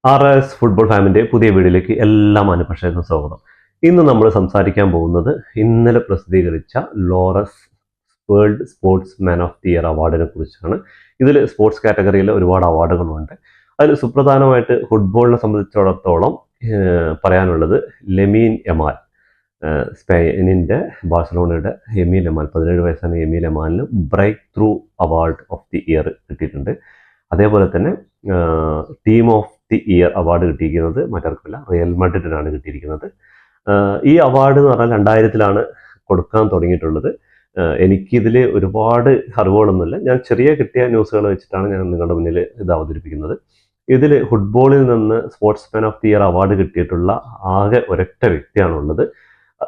RS football ഫാമിൻ്റെ പുതിയ വീഡിയോയിലേക്ക് എല്ലാ മാന്യപ്രേക്ഷകർക്കും സ്വാഗതം. ഇന്ന് നമ്മൾ സംസാരിക്കാൻ പോകുന്നത് ഇന്നലെ പ്രസിദ്ധീകരിച്ച Laureus world sports man of the year അവാർഡിനെ കുറിച്ചാണ്. ഇതിൽ സ്പോർട്സ് കാറ്റഗറിയിൽ ഒരുപാട് അവാർഡുകളുണ്ട്. അതിൽ സുപ്രധാനമായിട്ട് ഫുട്ബോളിനെ സംബന്ധിച്ചിടത്തോളം പറയാനുള്ളത് ലെമീൻ യമാൽ, സ്പെയിനിൻ്റെ ബാഴ്സലോണയുടെ യമീൻ യമാൽ, 17 വയസ്സാണ് യമീൻ യമാലിന് breakthrough award of the year കിട്ടിയിട്ടുണ്ട്. അതേപോലെ തന്നെ team of the year award കിട്ടിയിരിക്കുന്നത് മറ്റാർക്കുമില്ല, റിയൽ മാഡ്രിഡിനാണ് കിട്ടിയിരിക്കുന്നത്. ഈ അവാർഡ് എന്ന് പറഞ്ഞാൽ 2000-ലാണ് കൊടുക്കാൻ തുടങ്ങിയിട്ടുള്ളത്. എനിക്കിതിൽ ഒരുപാട് അറിവുകളൊന്നുമില്ല. ഞാൻ ചെറിയ കിട്ടിയ ന്യൂസുകൾ വെച്ചിട്ടാണ് ഞാൻ നിങ്ങളുടെ മുന്നിൽ ഇത് അവതരിപ്പിക്കുന്നത്. ഇതിൽ ഫുട്ബോളിൽ നിന്ന് sportsman of the year award കിട്ടിയിട്ടുള്ള ആകെ ഒരൊറ്റ വ്യക്തിയാണുള്ളത്.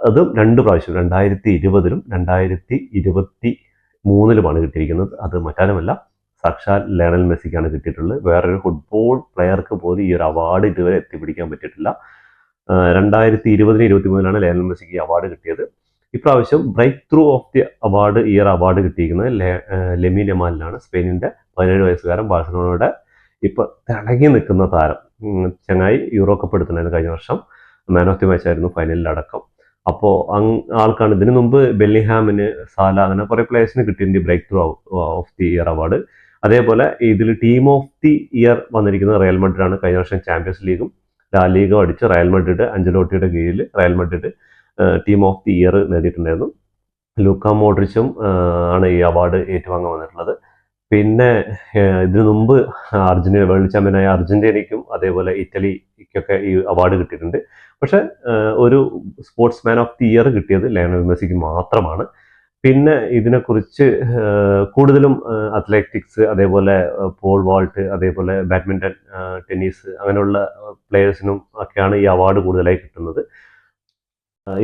അതും 2 പ്രാവശ്യം, 2020-ലും 2023-ലുമാണ് കിട്ടിയിരിക്കുന്നത്. അത് മറ്റാരുമല്ല, സാക്ഷാൽ ലയണൽ മെസ്സിക്കാണ് കിട്ടിയിട്ടുള്ളത്. വേറൊരു ഫുട്ബോൾ പ്ലെയർക്ക് പോലും ഈ ഒരു അവാർഡ് ഇതുവരെ എത്തിപ്പിടിക്കാൻ പറ്റിയിട്ടില്ല. 2020-23-ലാണ് ലയണൽ മെസ്സിക്ക് ഈ അവാർഡ് കിട്ടിയത്. ഇപ്രാവശ്യം breakthrough of the award year award കിട്ടിയിരിക്കുന്നത് ലെമീൻ യമാലിനാണ്. സ്പെയിനിൻ്റെ 17 വയസ്സുകാരൻ, ബാഴ്സലോണയുടെ ഇപ്പോൾ തിളങ്ങി നിൽക്കുന്ന താരം. ചങ്ങായി യൂറോ കപ്പ് എടുത്തിട്ടുണ്ടായിരുന്നു കഴിഞ്ഞ വർഷം. മാൻ ഓഫ് ദി മാച്ച് ആയിരുന്നു ഫൈനലിലടക്കം. അപ്പോൾ ആൾക്കാണ്. ഇതിനു മുമ്പ് ബെല്ലിംഗ്ഹാമിന്, സാല, അങ്ങനെ കുറേ പ്ലേയേഴ്സിന് കിട്ടിയിട്ടുണ്ട് breakthrough of the year award. അതേപോലെ ഇതിൽ ടീം ഓഫ് ദി ഇയർ വന്നിരിക്കുന്നത് റയൽ മാഡ്രിഡാണ്. കഴിഞ്ഞ വർഷം ചാമ്പ്യൻസ് ലീഗും ലാ ലീഗും അടിച്ച് റയൽ മാഡ്രിഡ്, അഞ്ചലോട്ടിയുടെ കീഴിൽ Real Madrid team of the year നേടിയിട്ടുണ്ടായിരുന്നു. ലൂക്ക മോഡ്രിച്ചും ആണ് ഈ അവാർഡ് ഏറ്റുവാങ്ങാൻ വന്നിട്ടുള്ളത്. പിന്നെ ഇതിനു മുമ്പ് അർജന്റീന വേൾഡ് ചാമ്പ്യനായ അർജന്റീനയ്ക്കും അതേപോലെ ഇറ്റലിക്കൊക്കെ ഈ അവാർഡ് കിട്ടിയിട്ടുണ്ട്. പക്ഷെ ഒരു സ്പോർട്സ്മാൻ ഓഫ് ദി ഇയർ കിട്ടിയത് ലയണൽ മെസ്സിക്ക് മാത്രമാണ്. പിന്നെ ഇതിനെക്കുറിച്ച് കൂടുതലും അത്ലറ്റിക്സ്, അതേപോലെ പോൾ വാൾട്ട്, അതേപോലെ ബാഡ്മിൻ്റൺ, ടെന്നീസ്, അങ്ങനെയുള്ള പ്ലെയേഴ്സിനും ഒക്കെയാണ് ഈ അവാർഡ് കൂടുതലായി കിട്ടുന്നത്.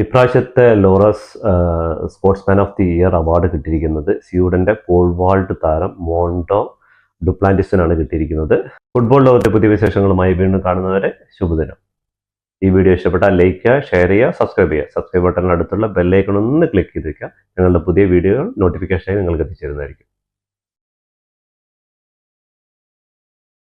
ഇപ്രാവശ്യത്തെ Laureus sportsman of the year award കിട്ടിയിരിക്കുന്നത് സ്വീഡൻ്റെ പോൾ വാൾട്ട് താരം മോണ്ടോ ഡുപ്ലാന്റിസിനാണ് കിട്ടിയിരിക്കുന്നത്. ഫുട്ബോൾ ലോകത്തെ പുതിയ വിശേഷങ്ങളുമായി വീണ്ടും കാണുന്നവരെ ശുഭദിനം. ഈ വീഡിയോ ഇഷ്ടപ്പെട്ടാൽ ലൈക്ക് ചെയ്യുക, ഷെയർ ചെയ്യുക, സബ്സ്ക്രൈബ് ചെയ്യുക. സബ്സ്ക്രൈബ് ബട്ടണിനടുത്തുള്ള ബെല്ലൈക്കൺ ഒന്ന് ക്ലിക്ക് ചെയ്ത് വയ്ക്കുക. ഞങ്ങളുടെ പുതിയ വീഡിയോകൾ നോട്ടിഫിക്കേഷനായി നിങ്ങൾക്ക് എത്തിച്ചേരുന്നതായിരിക്കും.